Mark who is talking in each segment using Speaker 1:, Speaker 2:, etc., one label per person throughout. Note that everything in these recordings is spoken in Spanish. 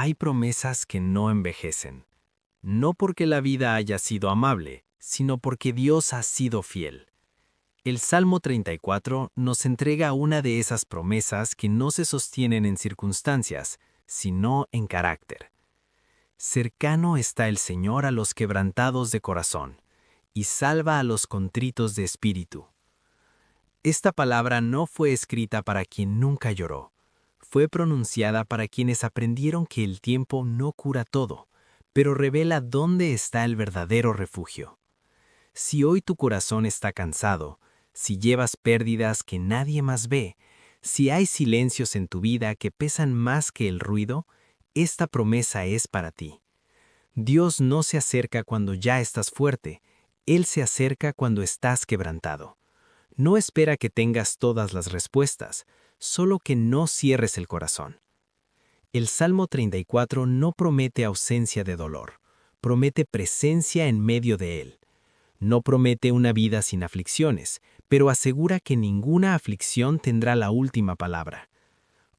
Speaker 1: Hay promesas que no envejecen, no porque la vida haya sido amable, sino porque Dios ha sido fiel. El Salmo 34 nos entrega una de esas promesas que no se sostienen en circunstancias, sino en carácter. Cercano está el Señor a los quebrantados de corazón, y salva a los contritos de espíritu. Esta palabra no fue escrita para quien nunca lloró. Fue pronunciada para quienes aprendieron que el tiempo no cura todo, pero revela dónde está el verdadero refugio. Si hoy tu corazón está cansado, si llevas pérdidas que nadie más ve, si hay silencios en tu vida que pesan más que el ruido, esta promesa es para ti. Dios no se acerca cuando ya estás fuerte, Él se acerca cuando estás quebrantado. No espera que tengas todas las respuestas, solo que no cierres el corazón. El Salmo 34 no promete ausencia de dolor, promete presencia en medio de él. No promete una vida sin aflicciones, pero asegura que ninguna aflicción tendrá la última palabra.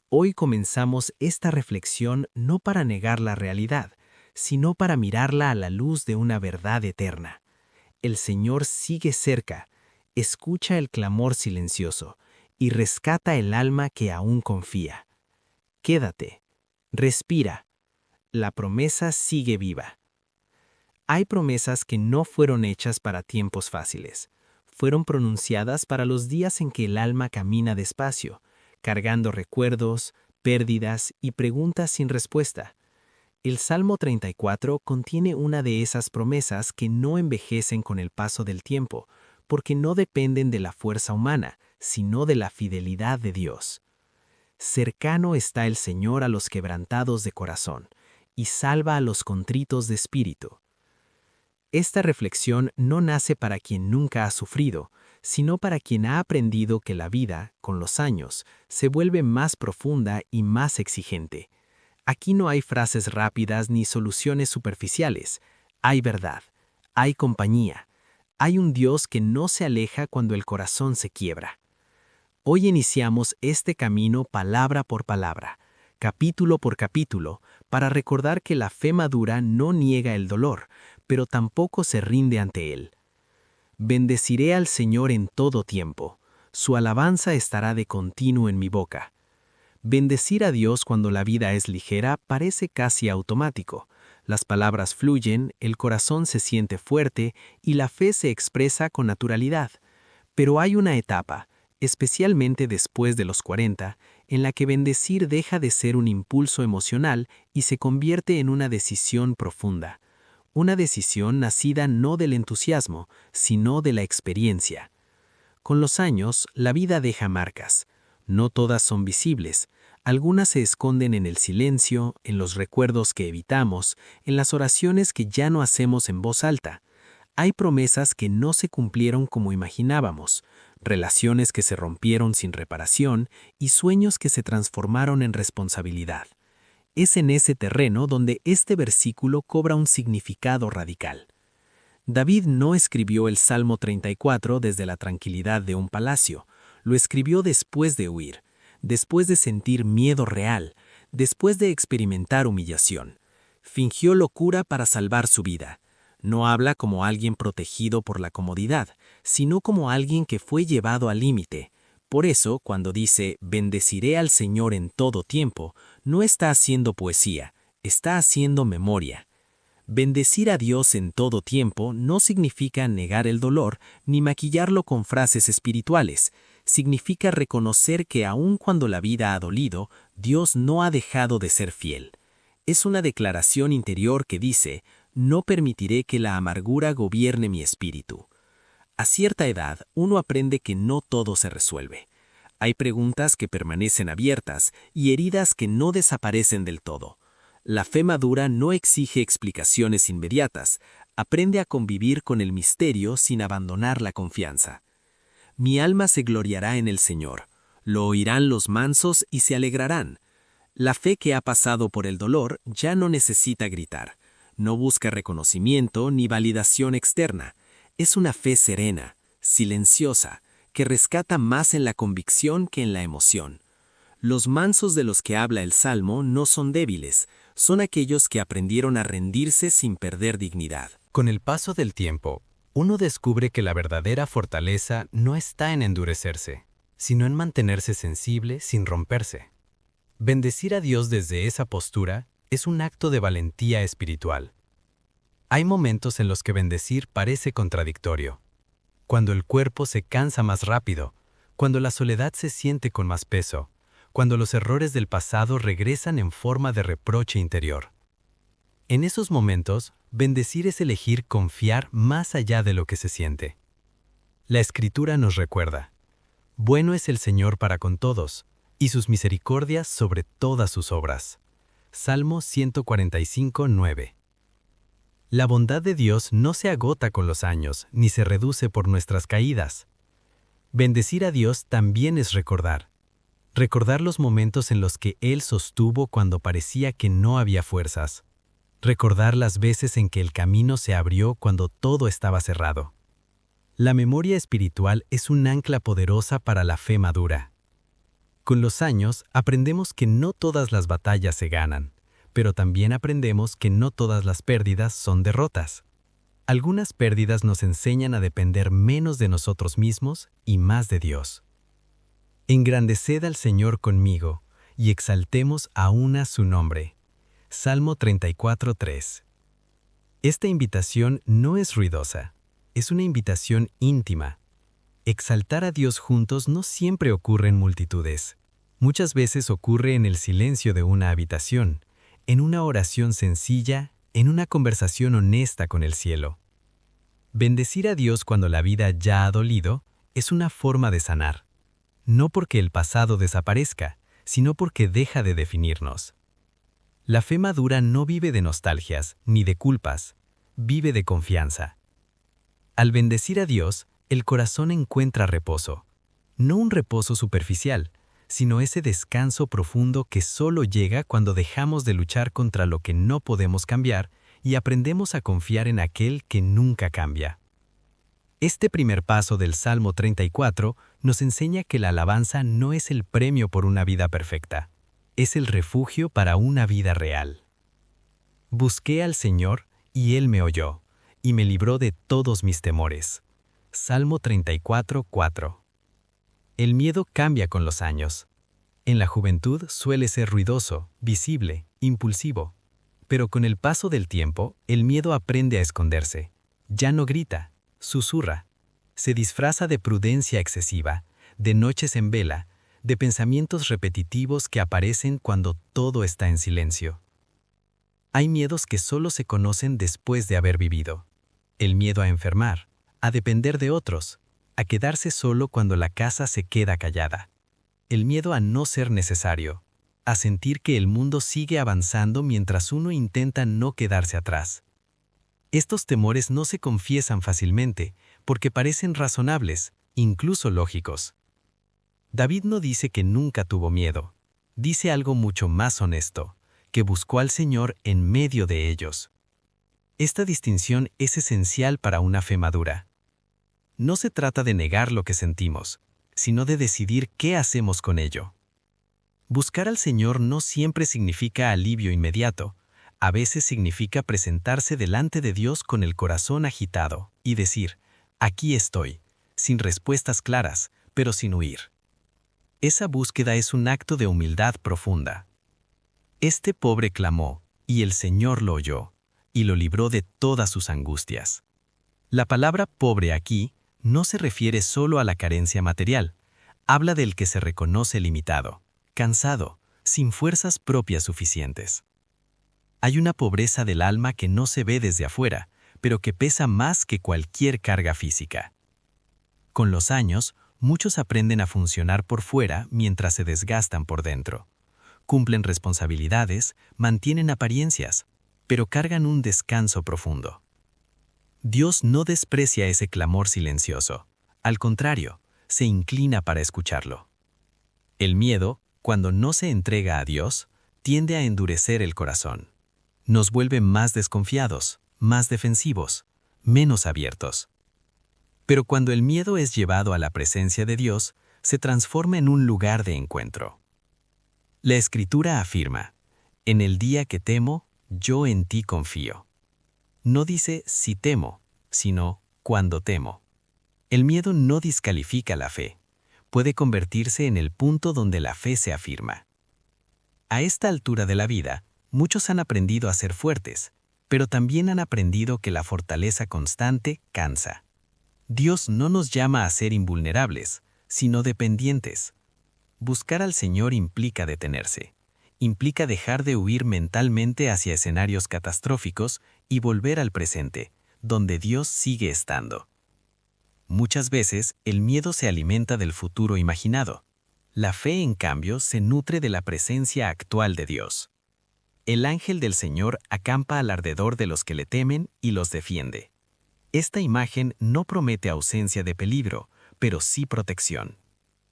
Speaker 1: Hoy comenzamos esta reflexión no para negar la realidad, sino para mirarla a la luz de una verdad eterna. El Señor sigue cerca, escucha el clamor silencioso y rescata el alma que aún confía. Quédate, respira, la promesa sigue viva. Hay promesas que no fueron hechas para tiempos fáciles. Fueron pronunciadas para los días en que el alma camina despacio, cargando recuerdos, pérdidas y preguntas sin respuesta. El Salmo 34 contiene una de esas promesas que no envejecen con el paso del tiempo, porque no dependen de la fuerza humana, sino de la fidelidad de Dios. Cercano está el Señor a los quebrantados de corazón, y salva a los contritos de espíritu. Esta reflexión no nace para quien nunca ha sufrido, sino para quien ha aprendido que la vida, con los años, se vuelve más profunda y más exigente. Aquí no hay frases rápidas ni soluciones superficiales. Hay verdad, hay compañía, hay un Dios que no se aleja cuando el corazón se quiebra. Hoy iniciamos este camino palabra por palabra, capítulo por capítulo, para recordar que la fe madura no niega el dolor, pero tampoco se rinde ante él. Bendeciré al Señor en todo tiempo, su alabanza estará de continuo en mi boca. Bendecir a Dios cuando la vida es ligera parece casi automático. Las palabras fluyen, el corazón se siente fuerte y la fe se expresa con naturalidad. Pero hay una etapa, especialmente después de los 40, en la que bendecir deja de ser un impulso emocional y se convierte en una decisión profunda. Una decisión nacida no del entusiasmo, sino de la experiencia. Con los años, la vida deja marcas. No todas son visibles. Algunas se esconden en el silencio, en los recuerdos que evitamos, en las oraciones que ya no hacemos en voz alta. Hay promesas que no se cumplieron como imaginábamos, relaciones que se rompieron sin reparación y sueños que se transformaron en responsabilidad. Es en ese terreno donde este versículo cobra un significado radical. David no escribió el Salmo 34 desde la tranquilidad de un palacio, lo escribió después de huir, después de sentir miedo real, después de experimentar humillación. Fingió locura para salvar su vida. No habla como alguien protegido por la comodidad, sino como alguien que fue llevado al límite. Por eso, cuando dice, bendeciré al Señor en todo tiempo, no está haciendo poesía, está haciendo memoria. Bendecir a Dios en todo tiempo no significa negar el dolor ni maquillarlo con frases espirituales. Significa reconocer que aun cuando la vida ha dolido, Dios no ha dejado de ser fiel. Es una declaración interior que dice, no permitiré que la amargura gobierne mi espíritu. A cierta edad, uno aprende que no todo se resuelve. Hay preguntas que permanecen abiertas y heridas que no desaparecen del todo. La fe madura no exige explicaciones inmediatas, aprende a convivir con el misterio sin abandonar la confianza. Mi alma se gloriará en el Señor, lo oirán los mansos y se alegrarán. La fe que ha pasado por el dolor ya no necesita gritar, no busca reconocimiento ni validación externa. Es una fe serena, silenciosa, que rescata más en la convicción que en la emoción. Los mansos de los que habla el Salmo no son débiles, son aquellos que aprendieron a rendirse sin perder dignidad.
Speaker 2: Con el paso del tiempo, uno descubre que la verdadera fortaleza no está en endurecerse, sino en mantenerse sensible sin romperse. Bendecir a Dios desde esa postura es un acto de valentía espiritual. Hay momentos en los que bendecir parece contradictorio. Cuando el cuerpo se cansa más rápido, cuando la soledad se siente con más peso, cuando los errores del pasado regresan en forma de reproche interior. En esos momentos, bendecir es elegir confiar más allá de lo que se siente. La Escritura nos recuerda: bueno es el Señor para con todos, y sus misericordias sobre todas sus obras. Salmo 145, 9. La bondad de Dios no se agota con los años, ni se reduce por nuestras caídas. Bendecir a Dios también es recordar. Recordar los momentos en los que Él sostuvo cuando parecía que no había fuerzas. Recordar las veces en que el camino se abrió cuando todo estaba cerrado. La memoria espiritual es un ancla poderosa para la fe madura. Con los años aprendemos que no todas las batallas se ganan, pero también aprendemos que no todas las pérdidas son derrotas. Algunas pérdidas nos enseñan a depender menos de nosotros mismos y más de Dios. Engrandeced al Señor conmigo y exaltemos aún a su nombre. Salmo 34, 3. Esta invitación no es ruidosa, es una invitación íntima. Exaltar a Dios juntos no siempre ocurre en multitudes. Muchas veces ocurre en el silencio de una habitación, en una oración sencilla, en una conversación honesta con el cielo. Bendecir a Dios cuando la vida ya ha dolido es una forma de sanar. No porque el pasado desaparezca, sino porque deja de definirnos. La fe madura no vive de nostalgias ni de culpas, vive de confianza. Al bendecir a Dios, el corazón encuentra reposo. No un reposo superficial, sino ese descanso profundo que solo llega cuando dejamos de luchar contra lo que no podemos cambiar y aprendemos a confiar en aquel que nunca cambia. Este primer paso del Salmo 34 nos enseña que la alabanza no es el premio por una vida perfecta, es el refugio para una vida real. Busqué al Señor y Él me oyó, y me libró de todos mis temores. Salmo 34, 4. El miedo cambia con los años. En la juventud suele ser ruidoso, visible, impulsivo. Pero con el paso del tiempo, el miedo aprende a esconderse. Ya no grita, susurra. Se disfraza de prudencia excesiva, de noches en vela, de pensamientos repetitivos que aparecen cuando todo está en silencio. Hay miedos que solo se conocen después de haber vivido. El miedo a enfermar, a depender de otros, a quedarse solo cuando la casa se queda callada. El miedo a no ser necesario, a sentir que el mundo sigue avanzando mientras uno intenta no quedarse atrás. Estos temores no se confiesan fácilmente porque parecen razonables, incluso lógicos. David no dice que nunca tuvo miedo, dice algo mucho más honesto, que buscó al Señor en medio de ellos. Esta distinción es esencial para una fe madura. No se trata de negar lo que sentimos, sino de decidir qué hacemos con ello. Buscar al Señor no siempre significa alivio inmediato, a veces significa presentarse delante de Dios con el corazón agitado y decir: aquí estoy, sin respuestas claras, pero sin huir. Esa búsqueda es un acto de humildad profunda. Este pobre clamó, y el Señor lo oyó, y lo libró de todas sus angustias. La palabra pobre aquí no se refiere solo a la carencia material, habla del que se reconoce limitado, cansado, sin fuerzas propias suficientes. Hay una pobreza del alma que no se ve desde afuera, pero que pesa más que cualquier carga física. Con los años, muchos aprenden a funcionar por fuera mientras se desgastan por dentro. Cumplen responsabilidades, mantienen apariencias, pero cargan un descanso profundo. Dios no desprecia ese clamor silencioso. Al contrario, se inclina para escucharlo. El miedo, cuando no se entrega a Dios, tiende a endurecer el corazón. Nos vuelve más desconfiados, más defensivos, menos abiertos. Pero cuando el miedo es llevado a la presencia de Dios, se transforma en un lugar de encuentro. La Escritura afirma:
Speaker 1: En el día que temo, yo en ti confío. No dice si temo, sino cuando temo. El miedo no descalifica la fe. Puede convertirse en el punto donde la fe se afirma. A esta altura de la vida, muchos han aprendido a ser fuertes, pero también han aprendido que la fortaleza constante cansa. Dios no nos llama a ser invulnerables, sino dependientes. Buscar al Señor implica detenerse. Implica dejar de huir mentalmente hacia escenarios catastróficos y volver al presente, donde Dios sigue estando. Muchas veces, el miedo se alimenta del futuro imaginado. La fe, en cambio, se nutre de la presencia actual de Dios. El ángel del Señor acampa alrededor de los que le temen y los defiende. Esta imagen no promete ausencia de peligro, pero sí protección.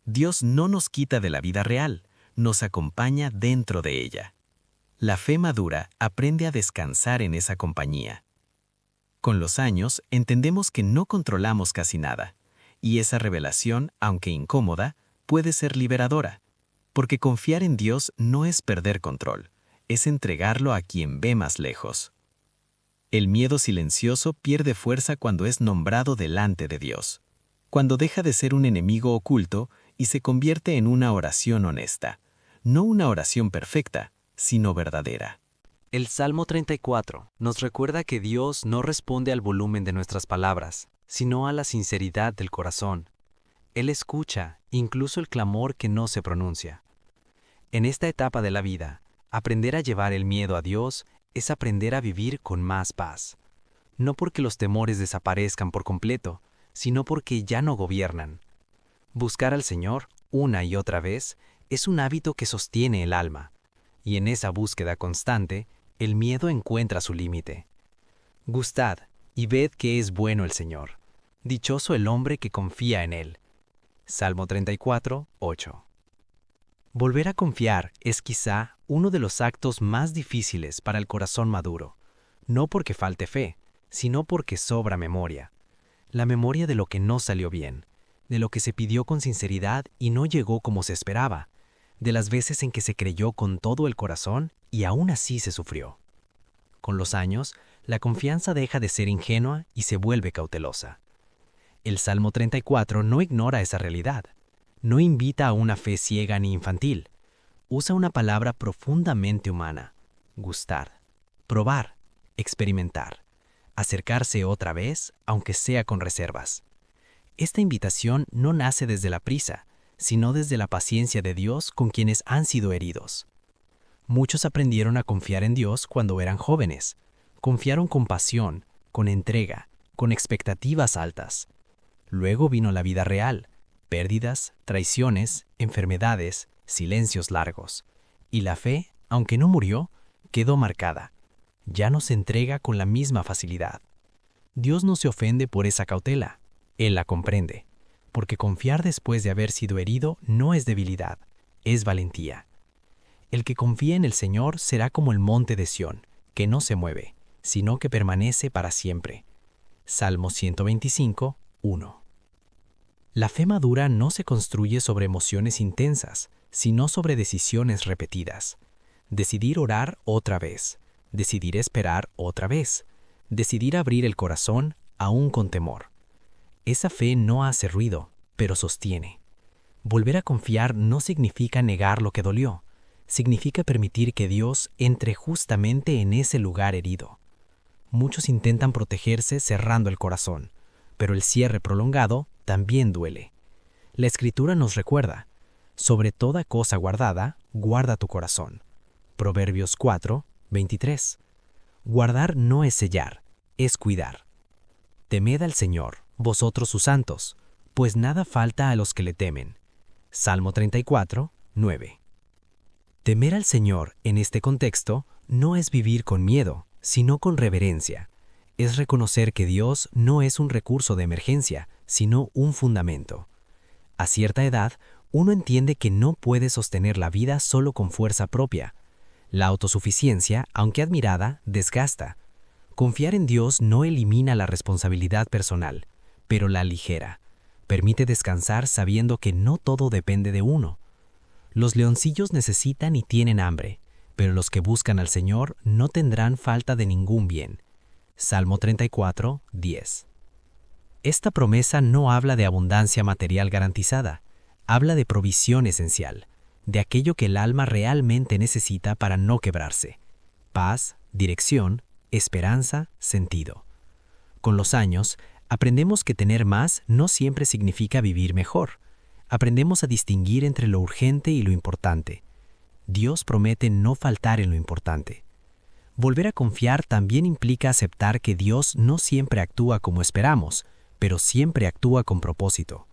Speaker 1: Dios no nos quita de la vida real, nos acompaña dentro de ella. La fe madura aprende a descansar en esa compañía. Con los años, entendemos que no controlamos casi nada, y esa revelación, aunque incómoda, puede ser liberadora, porque confiar en Dios no es perder control, es entregarlo a quien ve más lejos. El miedo silencioso pierde fuerza cuando es nombrado delante de Dios, cuando deja de ser un enemigo oculto y se convierte en una oración honesta, no una oración perfecta, sino verdadera.
Speaker 2: El Salmo 34 nos recuerda que Dios no responde al volumen de nuestras palabras, sino a la sinceridad del corazón. Él escucha incluso el clamor que no se pronuncia. En esta etapa de la vida, aprender a llevar el miedo a Dios es aprender a vivir con más paz. No porque los temores desaparezcan por completo, sino porque ya no gobiernan. Buscar al Señor, una y otra vez, es un hábito que sostiene el alma, y en esa búsqueda constante, el miedo encuentra su límite. Gustad y ved que es bueno el Señor. Dichoso el hombre que confía en Él. Salmo 34, 8. Volver a confiar es quizá uno de los actos más difíciles para el corazón maduro, no porque falte fe, sino porque sobra memoria. La memoria de lo que no salió bien, de lo que se pidió con sinceridad y no llegó como se esperaba, de las veces en que se creyó con todo el corazón y aún así se sufrió. Con los años, la confianza deja de ser ingenua y se vuelve cautelosa. El Salmo 34 no ignora esa realidad, no invita a una fe ciega ni infantil. Usa una palabra profundamente humana: gustar, probar, experimentar, acercarse otra vez, aunque sea con reservas. Esta invitación no nace desde la prisa, sino desde la paciencia de Dios con quienes han sido heridos. Muchos aprendieron a confiar en Dios cuando eran jóvenes. Confiaron con pasión, con entrega, con expectativas altas. Luego vino la vida real, pérdidas, traiciones, enfermedades, silencios largos. Y la fe, aunque no murió, quedó marcada. Ya no se entrega con la misma facilidad. Dios no se ofende por esa cautela. Él la comprende, porque confiar después de haber sido herido no es debilidad, es valentía. El que confía en el Señor será como el monte de Sión, que no se mueve, sino que permanece para siempre. Salmo 125, 1. La fe madura no se construye sobre emociones intensas, sino sobre decisiones repetidas. Decidir orar otra vez, decidir esperar otra vez, decidir abrir el corazón aún con temor. Esa fe no hace ruido, pero sostiene. Volver a confiar no significa negar lo que dolió, significa permitir que Dios entre justamente en ese lugar herido. Muchos intentan protegerse cerrando el corazón, pero el cierre prolongado también duele. La Escritura nos recuerda: sobre toda cosa guardada, guarda tu corazón. Proverbios 4, 23. Guardar no es sellar, es cuidar. Temed al Señor, vosotros sus santos, pues nada falta a los que le temen. Salmo 34, 9. Temer al Señor en este contexto no es vivir con miedo, sino con reverencia. Es reconocer que Dios no es un recurso de emergencia, sino un fundamento. A cierta edad, uno entiende que no puede sostener la vida solo con fuerza propia. La autosuficiencia, aunque admirada, desgasta. Confiar en Dios no elimina la responsabilidad personal, pero la aligera. Permite descansar sabiendo que no todo depende de uno. Los leoncillos necesitan y tienen hambre,
Speaker 1: pero los que buscan al Señor no tendrán falta de ningún bien. Salmo 34, 10. Esta promesa no habla de abundancia material garantizada, habla de provisión esencial, de aquello que el alma realmente necesita para no quebrarse: paz, dirección, esperanza, sentido. Con los años, aprendemos que tener más no siempre significa vivir mejor. Aprendemos a distinguir entre lo urgente y lo importante. Dios promete no faltar en lo importante. Volver a confiar también implica aceptar que Dios no siempre actúa como esperamos, pero siempre actúa con propósito.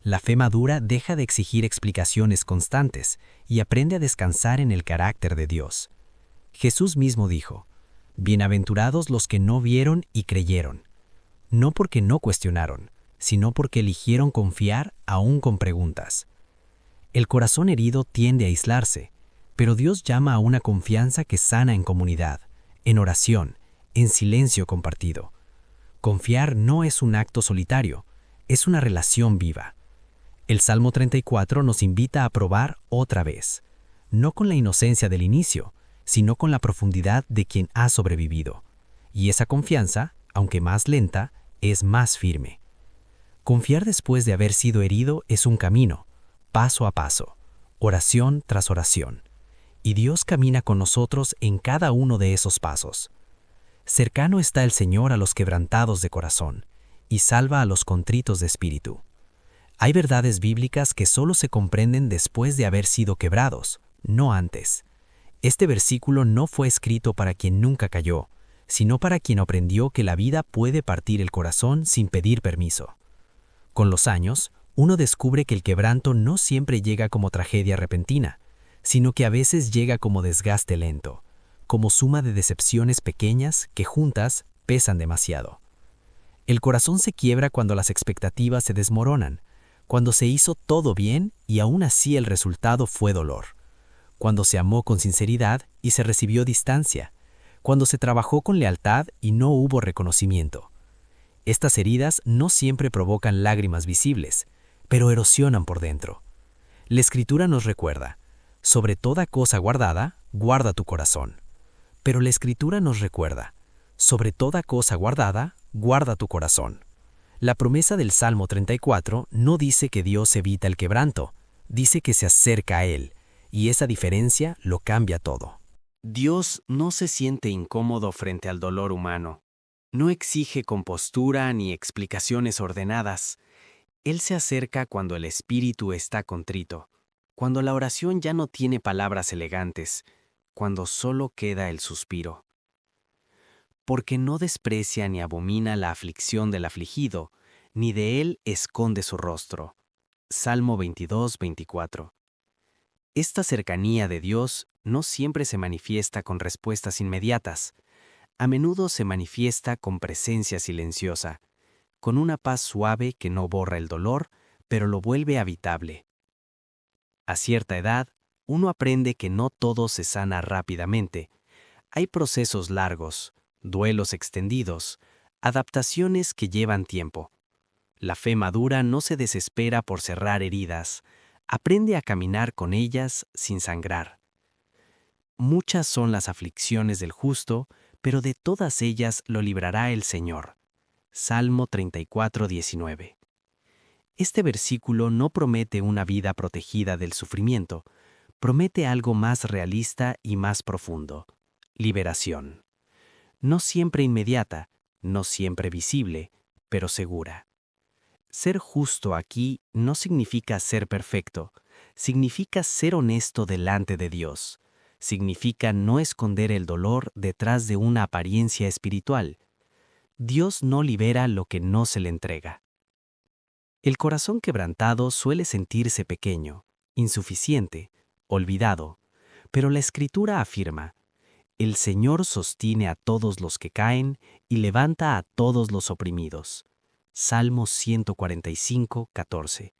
Speaker 1: La fe madura deja de exigir explicaciones constantes y aprende a descansar en el carácter de Dios. Jesús mismo dijo: «Bienaventurados los que no vieron y creyeron», no porque no cuestionaron, sino porque eligieron confiar aún con preguntas. El corazón herido tiende a aislarse, pero Dios llama a una confianza que sana en comunidad, en oración, en silencio compartido. Confiar no es un acto solitario, es una relación viva. El Salmo 34 nos invita a probar otra vez, no con la inocencia del inicio, sino con la profundidad de quien ha sobrevivido. Y esa confianza, aunque más lenta, es más firme. Confiar después de haber sido herido es un camino, paso a paso, oración tras oración. Y Dios camina con nosotros en cada uno de esos pasos. Cercano está el Señor a los quebrantados de corazón, y salva a los contritos de espíritu. Hay verdades bíblicas que solo se comprenden después de haber sido quebrados, no antes. Este versículo no fue escrito para quien nunca cayó, sino para quien aprendió que la vida puede partir el corazón sin pedir permiso. Con los años, uno descubre que el quebranto no siempre llega como tragedia repentina, sino que a veces llega como desgaste lento, como suma de decepciones pequeñas que juntas pesan demasiado. El corazón se quiebra cuando las expectativas se desmoronan, cuando se hizo todo bien y aún así el resultado fue dolor, cuando se amó con sinceridad y se recibió distancia, cuando se trabajó con lealtad y no hubo reconocimiento. Estas heridas no siempre provocan lágrimas visibles, pero erosionan por dentro. La Escritura nos recuerda: sobre toda cosa guardada, guarda tu corazón. Pero la Escritura nos recuerda: sobre toda cosa guardada, guarda tu corazón. La promesa del Salmo 34 no dice que Dios evita el quebranto, dice que se acerca a él, y esa diferencia lo cambia todo. Dios no se siente incómodo frente al dolor humano. No exige compostura ni explicaciones ordenadas. Él se acerca cuando el espíritu está contrito, cuando la oración ya no tiene palabras elegantes, cuando solo queda el suspiro. Porque no desprecia ni abomina la aflicción del afligido, ni de él esconde su rostro. Salmo 22, 24. Esta cercanía de Dios no siempre se manifiesta con respuestas inmediatas. A menudo se manifiesta con presencia silenciosa, con una paz suave que no borra el dolor, pero lo vuelve habitable. A cierta edad, uno aprende que no todo se sana rápidamente. Hay procesos largos, duelos extendidos, adaptaciones que llevan tiempo. La fe madura no se desespera por cerrar heridas, aprende a caminar con ellas sin sangrar. Muchas son las aflicciones del justo, pero de todas ellas lo librará el Señor. Salmo 34, 19. Este versículo no promete una vida protegida del sufrimiento, promete algo más realista y más profundo: liberación. No siempre inmediata, no siempre visible, pero segura. Ser justo aquí no significa ser perfecto, significa ser honesto delante de Dios, significa no esconder el dolor detrás de una apariencia espiritual. Dios no libera lo que no se le entrega. El corazón quebrantado suele sentirse pequeño, insuficiente, olvidado, pero la Escritura afirma: el Señor sostiene a todos los que caen y levanta a todos los oprimidos. Salmo 145, 14.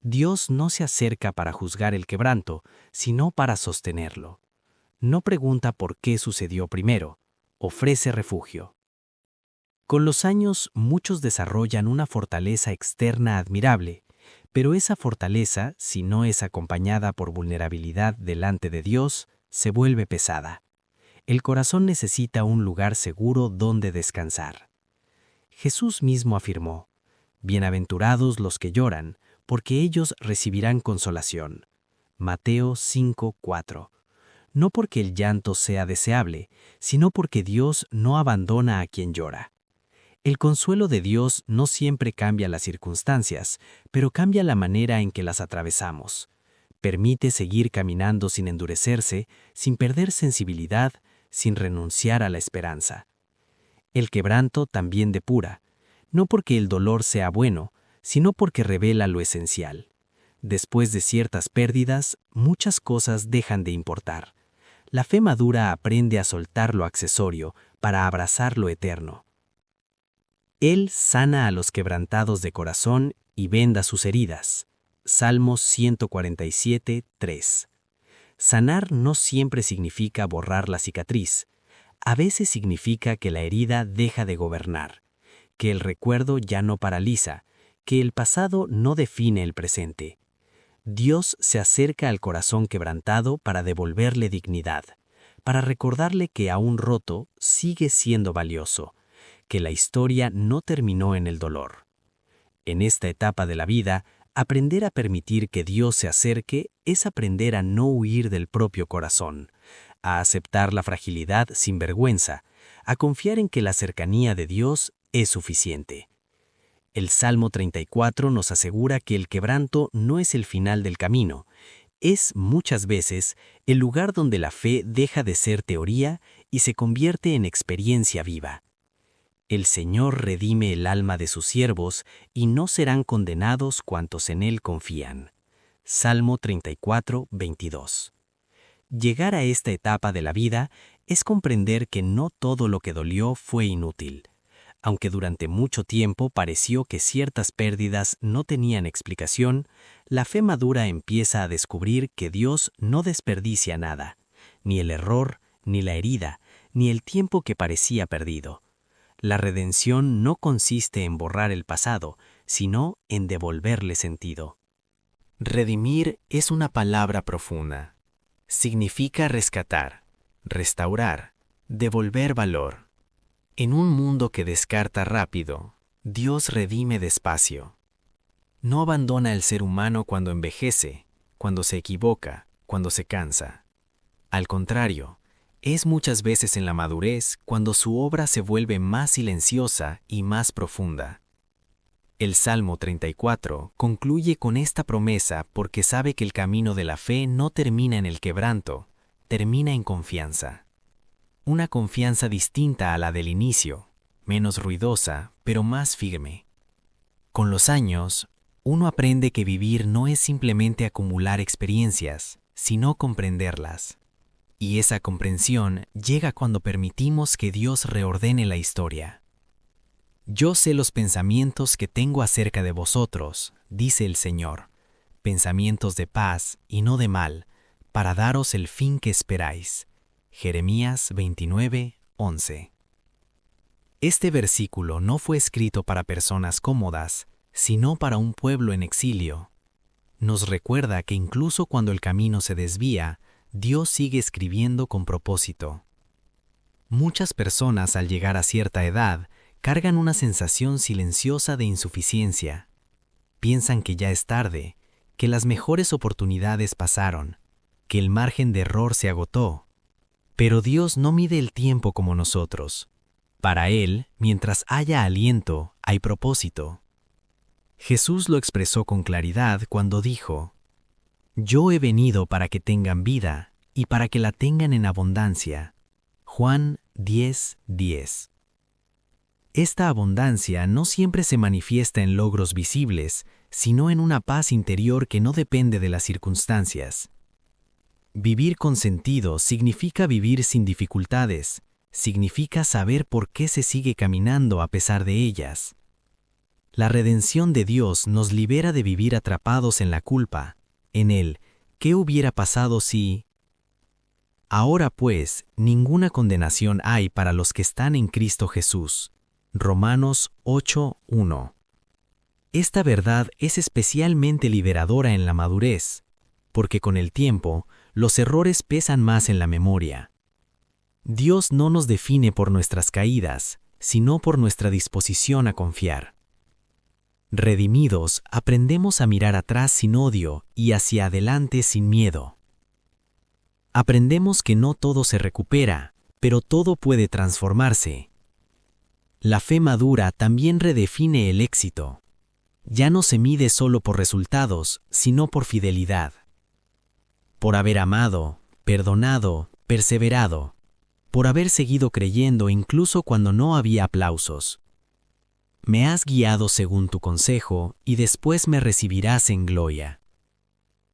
Speaker 1: Dios no se acerca para juzgar el quebranto, sino para sostenerlo. No pregunta por qué sucedió primero, ofrece refugio. Con los años, muchos desarrollan una fortaleza externa admirable, pero esa fortaleza, si no es acompañada por vulnerabilidad delante de Dios, se vuelve pesada. El corazón necesita un lugar seguro donde descansar. Jesús mismo afirmó: «Bienaventurados los que lloran, porque ellos recibirán consolación». Mateo 5:4. No porque el llanto sea deseable, sino porque Dios no abandona a quien llora. El consuelo de Dios no siempre cambia las circunstancias, pero cambia la manera en que las atravesamos. Permite seguir caminando sin endurecerse, sin perder sensibilidad, sin renunciar a la esperanza. El quebranto también depura, no porque el dolor sea bueno, sino porque revela lo esencial. Después de ciertas pérdidas, muchas cosas dejan de importar. La fe madura aprende a soltar lo accesorio para abrazar lo eterno. Él sana a los quebrantados de corazón y venda sus heridas. Salmos 147, 3. Sanar no siempre significa borrar la cicatriz. A veces significa que la herida deja de gobernar, que el recuerdo ya no paraliza, que el pasado no define el presente. Dios se acerca al corazón quebrantado para devolverle dignidad, para recordarle que aún roto sigue siendo valioso, que la historia no terminó en el dolor. En esta etapa de la vida, aprender a permitir que Dios se acerque es aprender a no huir del propio corazón, a aceptar la fragilidad sin vergüenza, a confiar en que la cercanía de Dios es suficiente. El Salmo 34 nos asegura que el quebranto no es el final del camino, es muchas veces el lugar donde la fe deja de ser teoría y se convierte en experiencia viva. El Señor redime el alma de sus siervos y no serán condenados cuantos en Él confían. Salmo 34, 22. Llegar a esta etapa de la vida es comprender que no todo lo que dolió fue inútil. Aunque durante mucho tiempo pareció que ciertas pérdidas no tenían explicación, la fe madura empieza a descubrir que Dios no desperdicia nada, ni el error, ni la herida, ni el tiempo que parecía perdido. La redención no consiste en borrar el pasado, sino en devolverle sentido. Redimir es una palabra profunda. Significa rescatar, restaurar, devolver valor. En un mundo que descarta rápido, Dios redime despacio. No abandona al ser humano cuando envejece, cuando se equivoca, cuando se cansa. Al contrario, es muchas veces en la madurez cuando su obra se vuelve más silenciosa y más profunda. El Salmo 34 concluye con esta promesa porque sabe que el camino de la fe no termina en el quebranto, termina en confianza. Una confianza distinta a la del inicio, menos ruidosa, pero más firme. Con los años, uno aprende que vivir no es simplemente acumular experiencias, sino comprenderlas. Y esa comprensión llega cuando permitimos que Dios reordene la historia. Yo sé los pensamientos que tengo acerca de vosotros, dice el Señor, pensamientos de paz y no de mal, para daros el fin que esperáis. Jeremías 29, 11. Este versículo no fue escrito para personas cómodas, sino para un pueblo en exilio. Nos recuerda que incluso cuando el camino se desvía, Dios sigue escribiendo con propósito. Muchas personas al llegar a cierta edad cargan una sensación silenciosa de insuficiencia. Piensan que ya es tarde, que las mejores oportunidades pasaron, que el margen de error se agotó. Pero Dios no mide el tiempo como nosotros. Para Él, mientras haya aliento, hay propósito. Jesús lo expresó con claridad cuando dijo: «Yo he venido para que tengan vida y para que la tengan en abundancia». Juan 10, 10. Esta abundancia no siempre se manifiesta en logros visibles, sino en una paz interior que no depende de las circunstancias. Vivir con sentido significa vivir sin dificultades, significa saber por qué se sigue caminando a pesar de ellas. La redención de Dios nos libera de vivir atrapados en la culpa, en el ¿qué hubiera pasado si? Ahora pues, ninguna condenación hay para los que están en Cristo Jesús. Romanos 8, 1. Esta verdad es especialmente liberadora en la madurez, porque con el tiempo, los errores pesan más en la memoria. Dios no nos define por nuestras caídas, sino por nuestra disposición a confiar. Redimidos, aprendemos a mirar atrás sin odio y hacia adelante sin miedo. Aprendemos que no todo se recupera, pero todo puede transformarse. La fe madura también redefine el éxito. Ya no se mide solo por resultados, sino por fidelidad. Por haber amado, perdonado, perseverado. Por haber seguido creyendo incluso cuando no había aplausos. Me has guiado según tu consejo, y después me recibirás en gloria.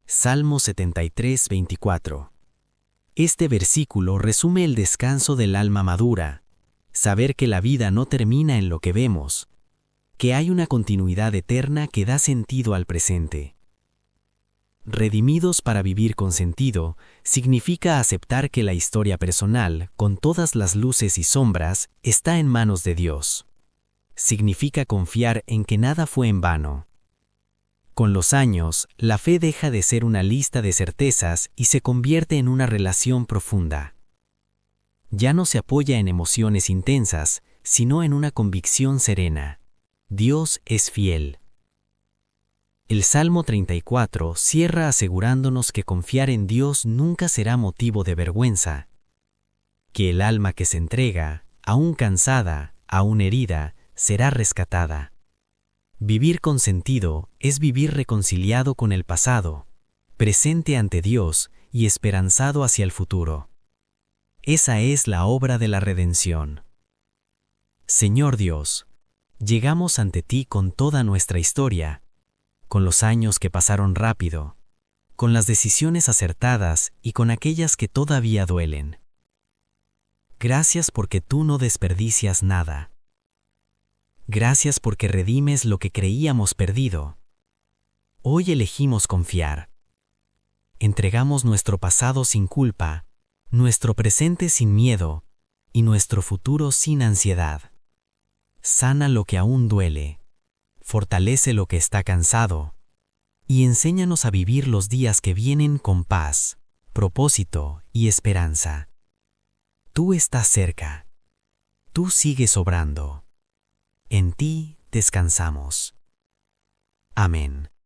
Speaker 1: Salmo 73, 24. Este versículo resume el descanso del alma madura, saber que la vida no termina en lo que vemos, que hay una continuidad eterna que da sentido al presente. Redimidos para vivir con sentido, significa aceptar que la historia personal, con todas las luces y sombras, está en manos de Dios. Significa confiar en que nada fue en vano. Con los años, la fe deja de ser una lista de certezas y se convierte en una relación profunda. Ya no se apoya en emociones intensas, sino en una convicción serena. Dios es fiel. El Salmo 34 cierra asegurándonos que confiar en Dios nunca será motivo de vergüenza. Que el alma que se entrega, aún cansada, aún herida, será rescatada. Vivir con sentido es vivir reconciliado con el pasado, presente ante Dios y esperanzado hacia el futuro. Esa es la obra de la redención. Señor Dios, llegamos ante ti con toda nuestra historia, con los años que pasaron rápido, con las decisiones acertadas y con aquellas que todavía duelen. Gracias porque tú no desperdicias nada. Gracias porque redimes lo que creíamos perdido. Hoy elegimos confiar. Entregamos nuestro pasado sin culpa, nuestro presente sin miedo y nuestro futuro sin ansiedad. Sana lo que aún duele, fortalece lo que está cansado y enséñanos a vivir los días que vienen con paz, propósito y esperanza. Tú estás cerca. Tú sigues obrando. En ti descansamos. Amén.